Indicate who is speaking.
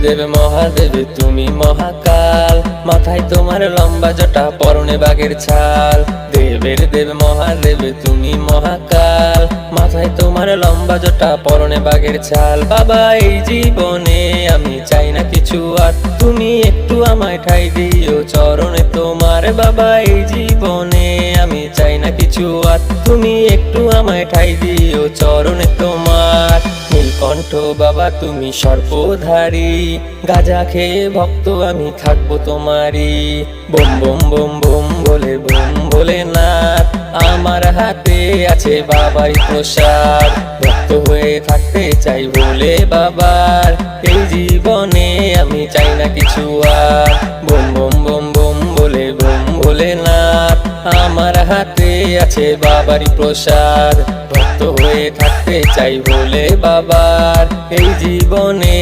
Speaker 1: দেব মহাদেব তুমি মহাকাল, মাথায় তোমার লম্বা জটা পরনে বাঘের ছাল। দেবের দেব মহাদেব তুমি মহাকাল, মাথায় তোমার লম্বা জটা পরনে বাঘের ছাল। বাবা এই জীবনে আমি চাই না কিছু আর, তুমি একটু আমায় ঠাই দিও চরণে তোমার। বাবা এই জীবনে আমি চাই না কিছু আর, তুমি একটু আমায় ঠাই দিও চরণে তোমার। নীলকণ্ঠ বাবা তুমি সর্পধারী, গাঁজা খেয়ে ভক্ত আমি থাকবো তোমারই। বোম বোম বোম বোম বলে বোম ভোলেনাথ, আমার হাতে আছে বাবাই প্রসাদ। ভক্ত হয়ে থাকতে চাই বলে বাবার, এই জীবনে আমি চাই না কিছু আর। বোম বোম বোম বোম বলে বোম ভোলেনাথ, আমার হাতে আছে বাবারই প্রসাদ। ভক্ত হয়ে থাকতে চাই বলে বাবার, এই জীবনে